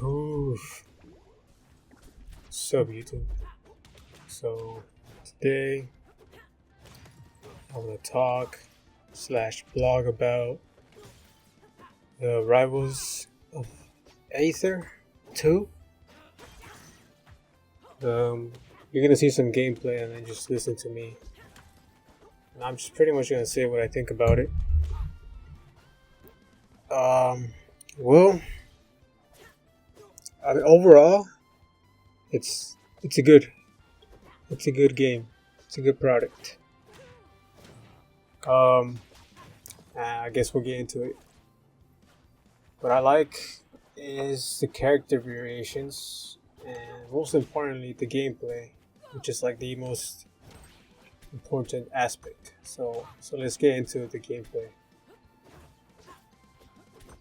Oof. So YouTube. So today I'm gonna talk slash blog about the rivals of Aether 2. You're gonna see some gameplay and then just listen to me. And I'm just pretty much gonna say what I think about it. Um, well, overall, it's a good game. It's a good product. Um, I guess we'll get into it. What I like is the character variations, and most importantly, the gameplay, which is like the most important aspect. So let's get into the gameplay.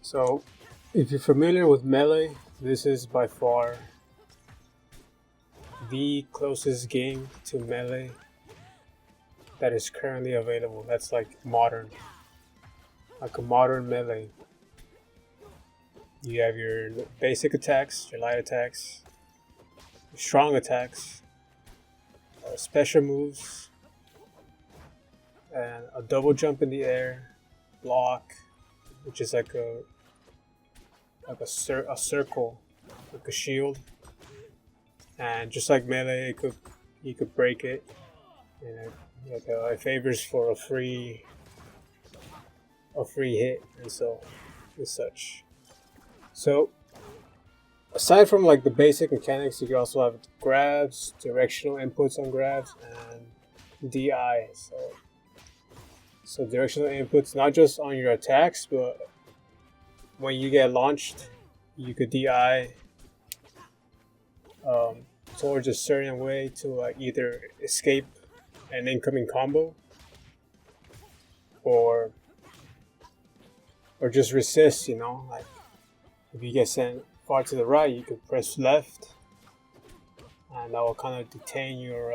So, if you're familiar with Melee, this is by far the closest game to Melee that is currently available. That's like modern, like a modern Melee. You have your basic attacks, your light attacks, your strong attacks, special moves, and a double jump in the air, block, which is like a circle, like a shield, and just like Melee, you could break it, and it favors for a free hit, and such. So aside from like the basic mechanics, you can also have grabs, directional inputs on grabs, and DI. So directional inputs not just on your attacks, but when you get launched, you could DI towards a certain way to like either escape an incoming combo or just resist. Like if you get sent far to the right, you could press left, and that will kind of detain your.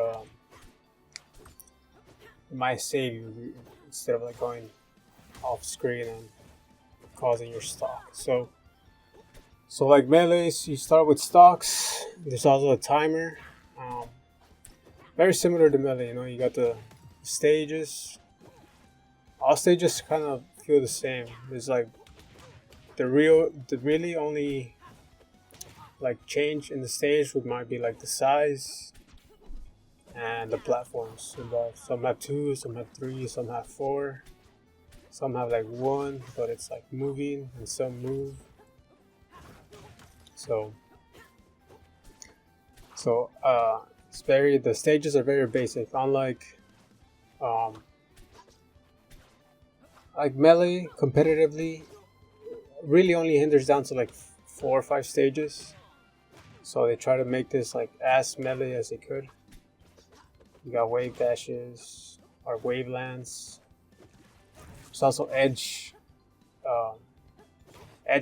It might save you instead of like going off screen and causing your stock. So like melees, you start with stocks. There's also a timer. Very similar to melee. You got the stages. All stages kind of feel the same. There's like the really only like change in the stage might be like the size and the platforms involved. Some have 2, some have 3, some have 4, some have like 1, but it's like moving, and some move. So the stages are very basic, unlike like melee competitively really only hinders down to like 4 or 5 stages. So they try to make this like as melee as they could. You got wave dashes or wave lands. There's also edge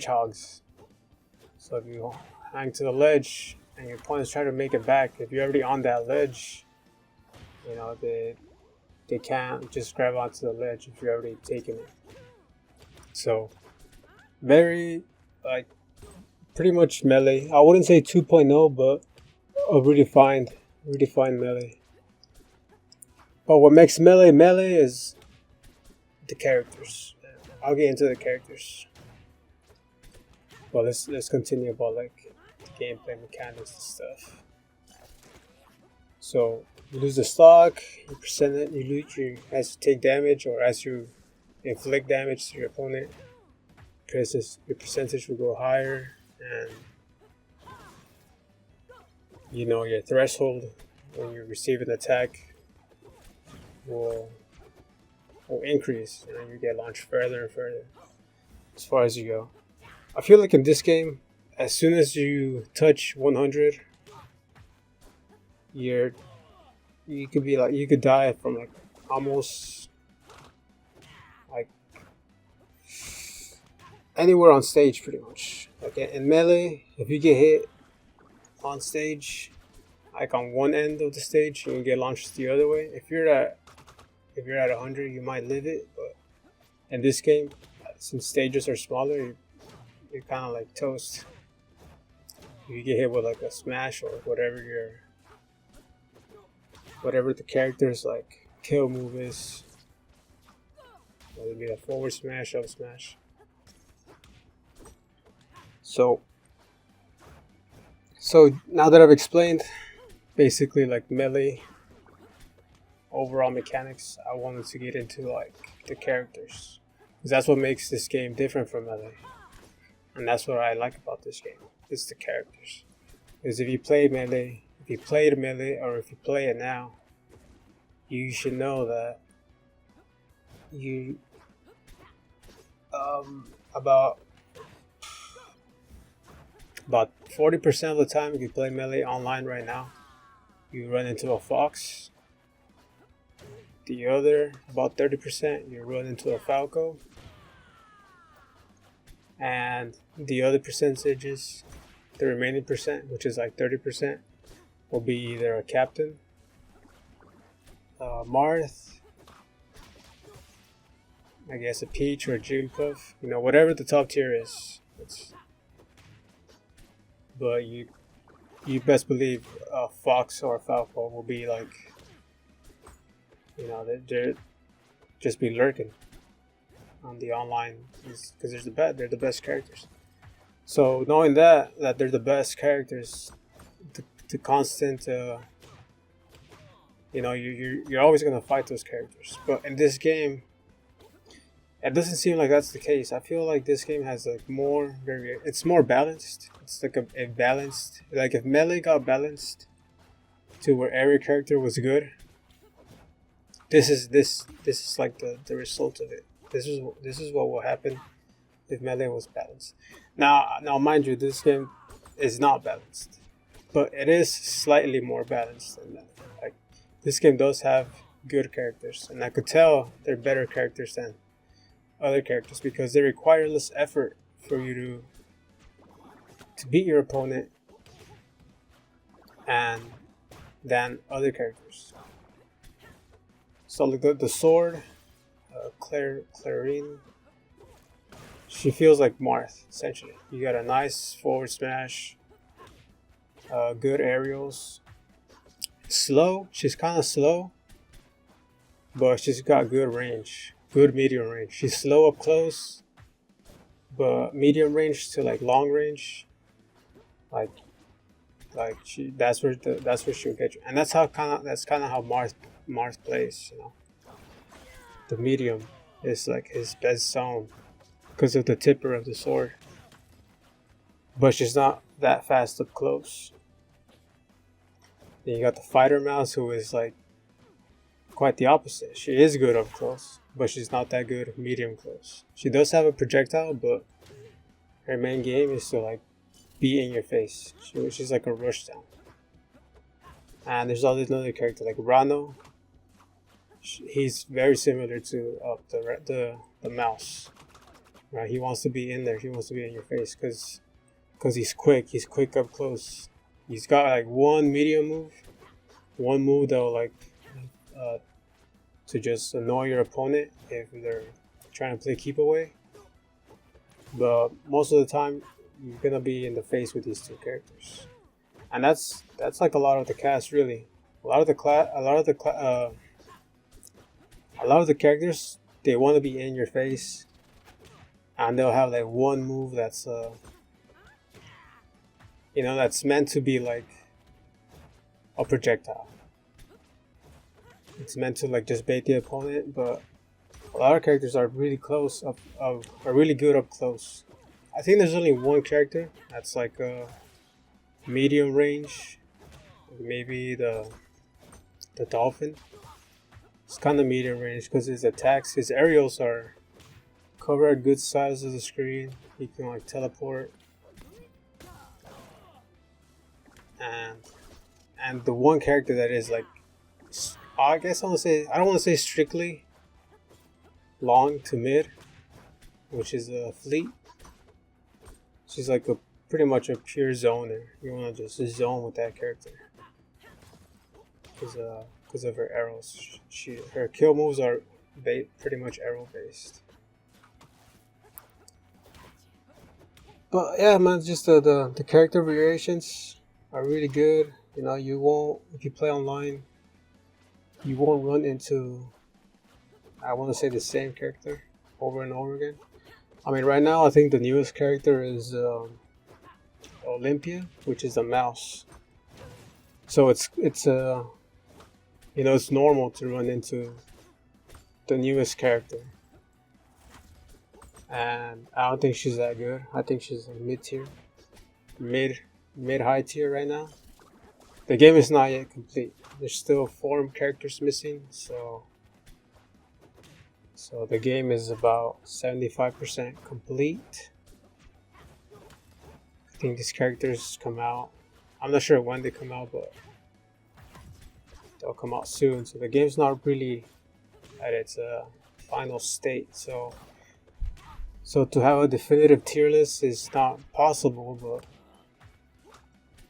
hogs. So if you hang to the ledge and your opponent's trying to make it back, if you're already on that ledge, they can't just grab onto the ledge if you're already taking it. So very like pretty much melee. I wouldn't say 2.0, but a redefined melee. But what makes melee is the characters. I'll get into the characters. Well, let's continue about like the gameplay mechanics and stuff. So you lose the stock, you percent it, as you take damage or as you inflict damage to your opponent, your percentage will go higher, and your threshold when you receive an attack will increase. You get launched further and further as far as you go. I feel like in this game, as soon as you touch 100, you could die from like almost like anywhere on stage, pretty much. Like in melee, if you get hit on stage, like on one end of the stage, you get launched the other way. If you're at 100, you might live it, but in this game, since stages are smaller, you're kind of like toast. if you get hit with like a smash or whatever the character's like kill move is, whether it be a forward smash, up smash. So now that I've explained basically like melee overall mechanics, I wanted to get into like the characters, because that's what makes this game different from melee, and that's what I like about this game. It's the characters. Because if you play melee, if you played melee, or if you play it now, you should know that you about 40% of the time if you play melee online right now, you run into a fox. The other, about 30%, you run into a falco. And the other percentages, the remaining percent, which is like 30%, will be either a captain, Marth, I guess a Peach or a Jigglypuff, you know, whatever the top tier is. But you best believe a Fox or a Falco will be like, you know, they're just be lurking on the online, because they're the best characters. So knowing that they're the best characters, the constant, you know, you're always gonna fight those characters. But in this game, it doesn't seem like that's the case. I feel like this game has like it's more balanced. It's like a balanced, like if melee got balanced to where every character was good, this is like the result of it. This is what will happen if melee was balanced. Now mind you, this game is not balanced, but it is slightly more balanced than that. Like, this game does have good characters, and I could tell they're better characters than other characters because they require less effort for you to beat your opponent and than other characters. So like the sword, Clarine, she feels like Marth essentially. You got a nice forward smash, good aerials. Slow, she's kind of slow, but she's got good range. Good medium range. She's slow up close, but medium range to like long range, like that's where she'll get you, and that's kind of how Marth plays. You know, the medium is like his best zone because of the tipper of the sword, but she's not that fast up close. Then you got the fighter mouse, who is like quite the opposite. She is good up close, but she's not that good medium close. She does have a projectile, but her main game is to like be in your face. She's like a rushdown. And there's another character like Rano. He's very similar to the mouse. Right? He wants to be in there. He wants to be in your face because he's quick. He's quick up close. He's got like one medium move, one move that will like to just annoy your opponent if they're trying to play keep away. But most of the time, you're gonna be in the face with these two characters, and that's like a lot of the cast really. A lot of the characters, they want to be in your face, and they'll have like one move that's you know, that's meant to be like a projectile. It's meant to like just bait the opponent, but a lot of characters are really are really good up close. I think there's only one character that's like a medium range, maybe the dolphin. It's kind of medium range because his attacks, his aerials are cover a good size of the screen. He can like teleport, and the one character that is like, I guess I don't want to say strictly long to mid, which is a Fleet. She's like pretty much a pure zoner. You want to just zone with that character because of her arrows. Her kill moves are pretty much arrow based. But yeah, man, just the character variations are really good. You know, you won't, if you play online, you won't run into, I want to say, the same character over and over again. I mean, right now I think the newest character is Olympia, which is a mouse. So it's you know, it's normal to run into the newest character, and I don't think she's that good. I think she's like mid tier, mid high tier right now. The game is not yet complete. There's still 4 characters missing, so the game is about 75% complete. I think these characters come out. I'm not sure when they come out, but they'll come out soon. So the game's not really at its final state. So to have a definitive tier list is not possible,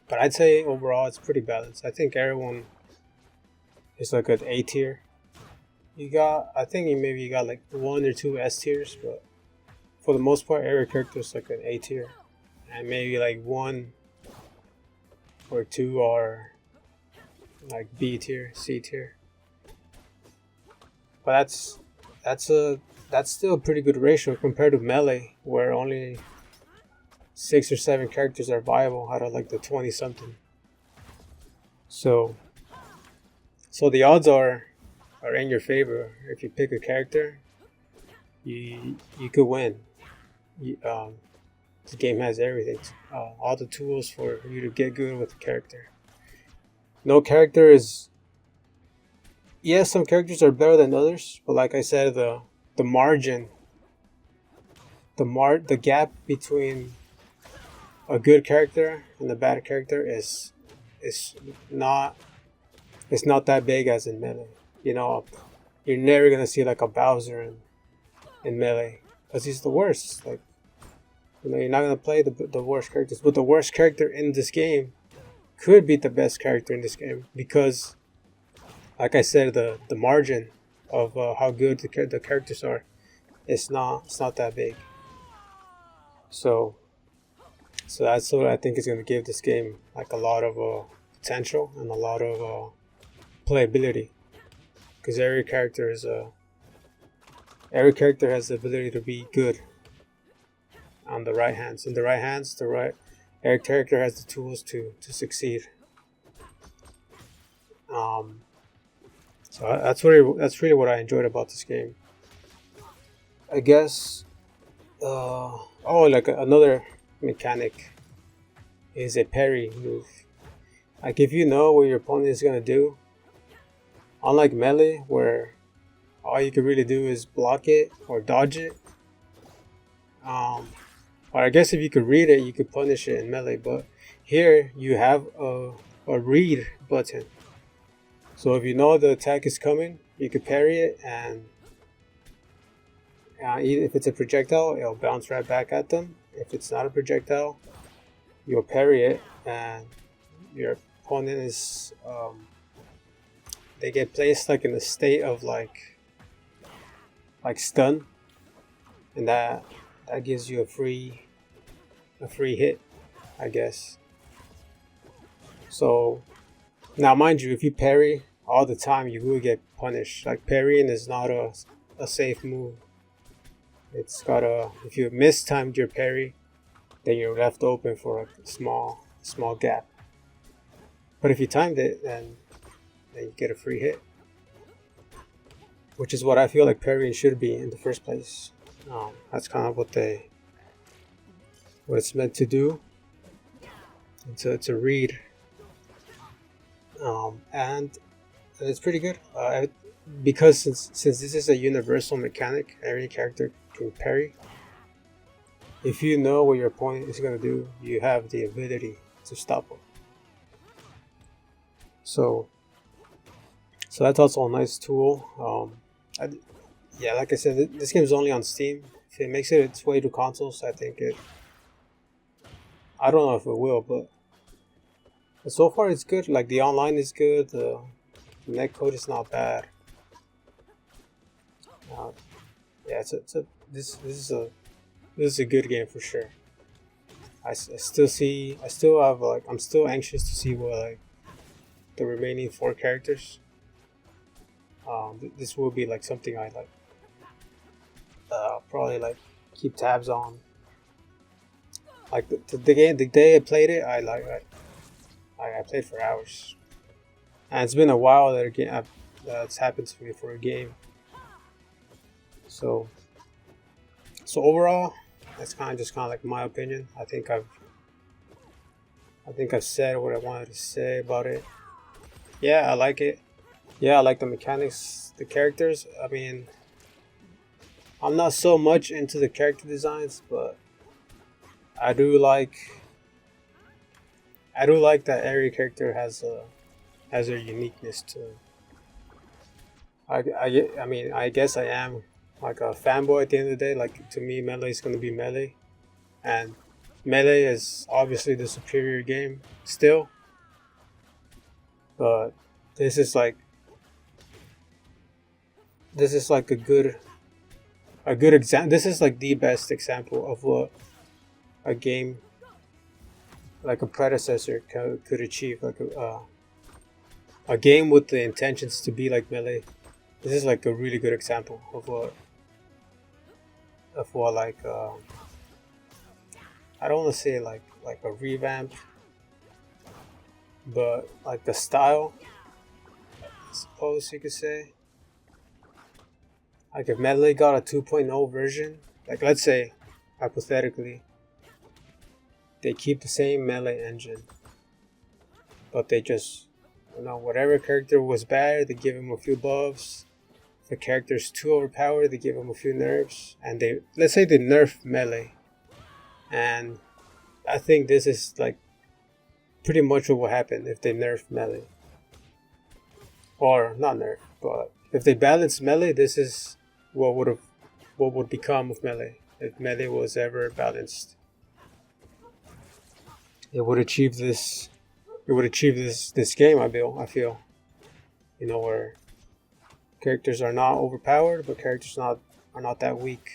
but I'd say overall it's pretty balanced. I think everyone is like an A tier. I think maybe you got like 1 or 2 S tiers, but for the most part, every character is like an A tier, and maybe like 1 or 2 are like B tier, C tier. But that's still a pretty good ratio compared to Melee, where only 6 or 7 characters are viable out of like the 20 something. So the odds are in your favor. If you pick a character, you could win. The game has everything, all the tools for you to get good with the character. No character is. Yes, some characters are better than others, but like I said, the margin, the gap between a good character and a bad character is not that big as in Melee. You know, you're never gonna see like a Bowser in Melee because he's the worst. Like, you know, you're not gonna play the worst characters, but the worst character in this game could be the best character in this game because, like I said, the margin of how good the characters are, it's not that big. So that's what I think is gonna give this game like a lot of potential and a lot of playability, because every character has the ability to be good on the right hands. In the right hands, every character has the tools to succeed. So that's really what I enjoyed about this game. I guess. Like another mechanic is a parry move. Like if you know what your opponent is gonna do, unlike Melee, where all you can really do is block it or dodge it. Or I guess if you could read it, you could punish it in Melee. But here you have a read button. So if you know the attack is coming, you could parry it, and if it's a projectile, it'll bounce right back at them. If it's not a projectile, you'll parry it, and your opponent is they get placed like in a state of like stun, and that gives you a free hit, I guess. So now, mind you, if you parry all the time, you will get punished. Like, parrying is not a safe move. It's got if you mistimed your parry, then you're left open for a small gap. But if you timed it, then you get a free hit, which is what I feel like parrying should be in the first place. That's kind of what it's meant to do. It's a read, and it's pretty good. Because since this is a universal mechanic, every character can parry. If you know what your opponent is going to do, you have the ability to stop them. So that's also a nice tool. Like I said, this game is only on Steam. If it makes it its way to consoles, I think I don't know if it will, but so far it's good. Like, the online is good. The netcode is not bad. This is a good game for sure. I still have like, I'm still anxious to see what like the remaining 4 characters. This will be like something I like, probably like keep tabs on. Like the day I played it, I played for hours, and it's been a while that that's happened to me for a game. So overall, that's kind of like my opinion. I think I've said what I wanted to say about it. Yeah, I like it. Yeah, I like the mechanics, the characters. I mean, I'm not so much into the character designs, but I do like that every character has a uniqueness to it. I mean, I guess I am like a fanboy at the end of the day. Like, to me, Melee is gonna be Melee, and Melee is obviously the superior game still. But this is like a good example. This is like the best example of what a game like a predecessor could achieve. Like a game with the intentions to be like Melee. This is like a really good example of what like I don't want to say like a revamp, but like the style, I suppose you could say. Like if Melee got a 2.0 version, like let's say hypothetically, they keep the same Melee engine, but they just, whatever character was bad, they give him a few buffs. If the character's too overpowered, they give him a few nerfs, and let's say they nerf Melee, and I think this is like pretty much what will happen if they nerf Melee, or not nerf, but if they balance Melee, this is what would become of Melee if Melee was ever balanced. It would achieve this. It would achieve this game. I feel, where characters are not overpowered, but characters are not that weak.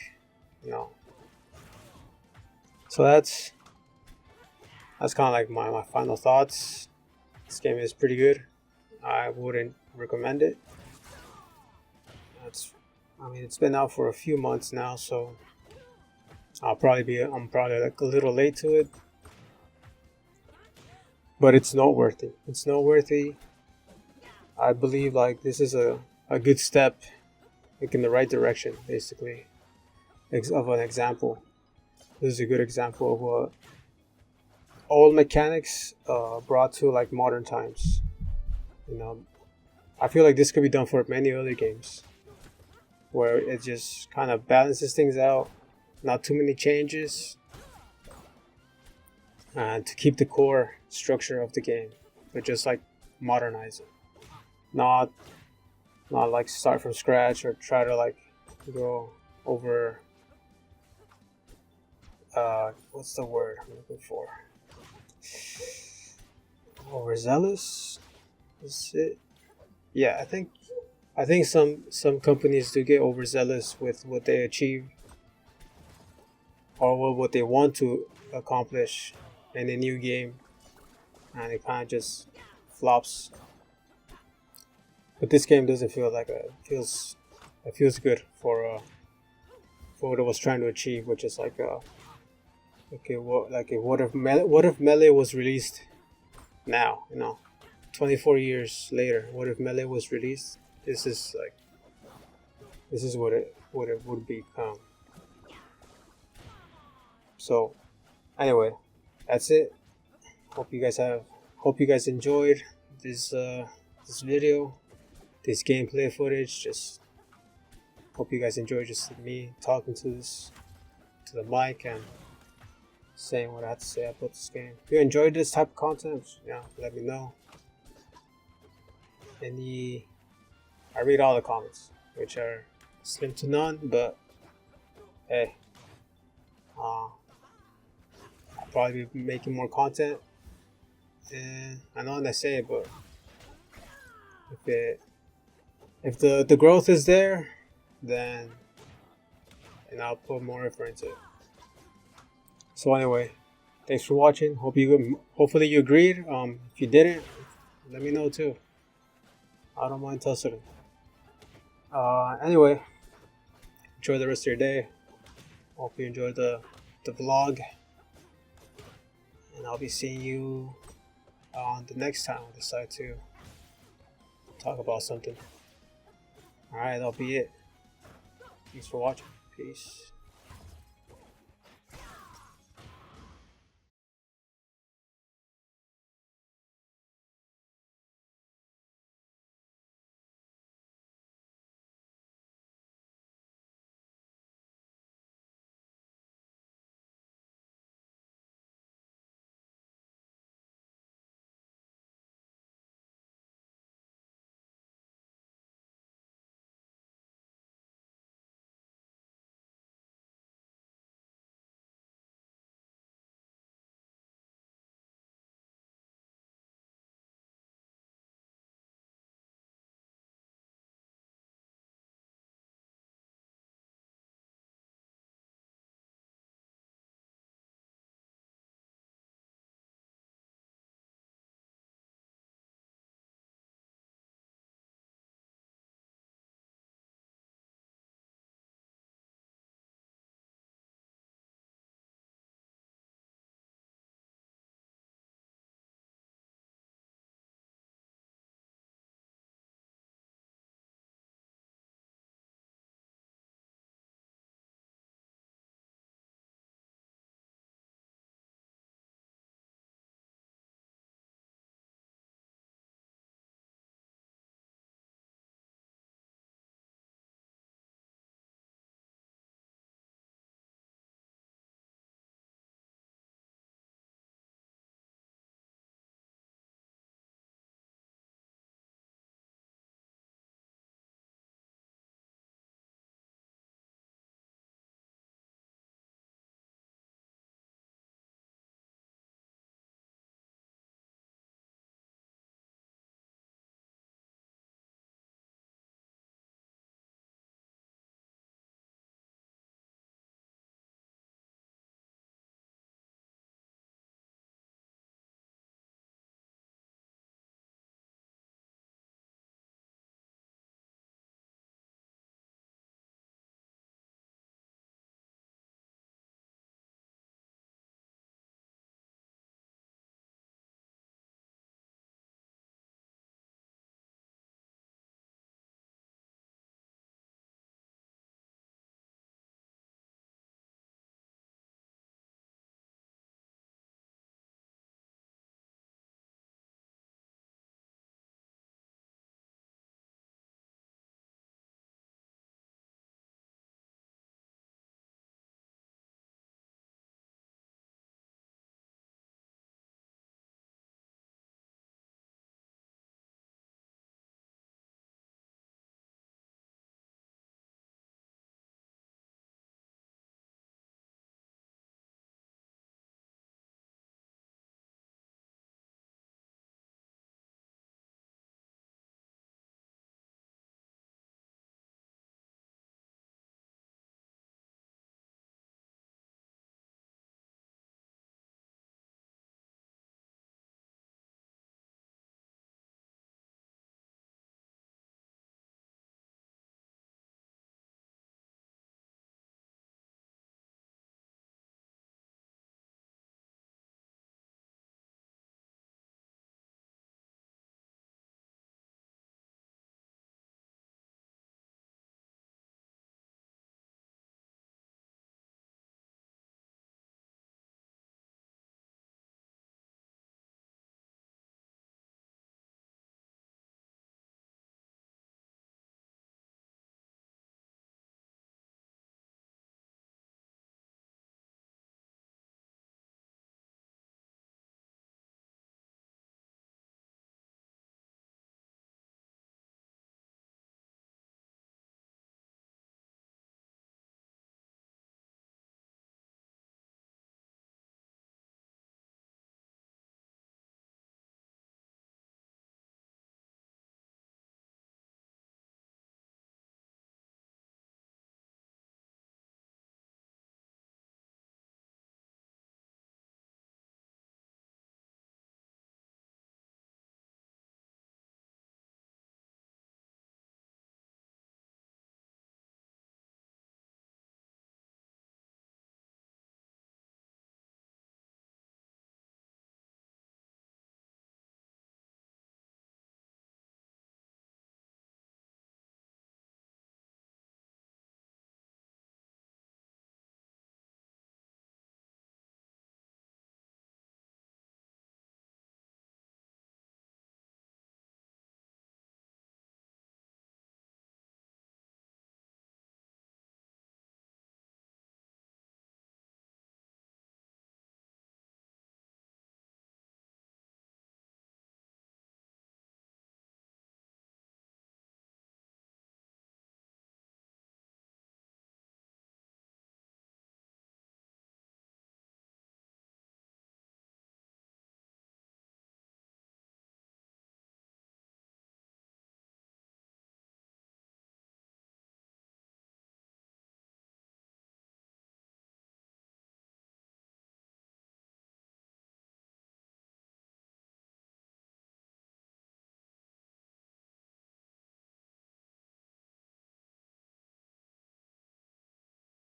So that's kind of like my final thoughts. This game is pretty good. I wouldn't recommend it. It's been out for a few months now, so I'm probably like a little late to it. But it's noteworthy. It's noteworthy. I believe like this is a good step, like in the right direction, basically, of an example. This is a good example of what old mechanics brought to like modern times. I feel like this could be done for many other games, where it just kind of balances things out, not too many changes, and to keep the core structure of the game, but just like modernize it, not like start from scratch or try to like go over what's the word I'm looking for? Overzealous? Is it? Yeah, I think some companies do get overzealous with what they achieve or what they want to accomplish in a new game, and it kind of just flops. But this game doesn't feel like it feels good for what it was trying to achieve, which is like what if Melee was released now, 24 years later, what if Melee was released? This is what it would become. So anyway, that's it. Hope you guys enjoyed this video, this gameplay footage. Just hope you guys enjoyed just me talking to the mic and saying what I had to say about this game. If you enjoyed this type of content, let me know. I read all the comments, which are slim to none, but hey, I'll probably be making more content. And I know when I say it, but if the growth is there, then I'll put more effort into it. So anyway, Thanks for watching. Hopefully you agreed. If you didn't, let me know too. I don't mind tussling. Anyway, enjoy the rest of your day. Hope you enjoyed the vlog, and I'll be seeing you on the next time I decide to talk about something. Alright, that'll be it. Thanks for watching. Peace.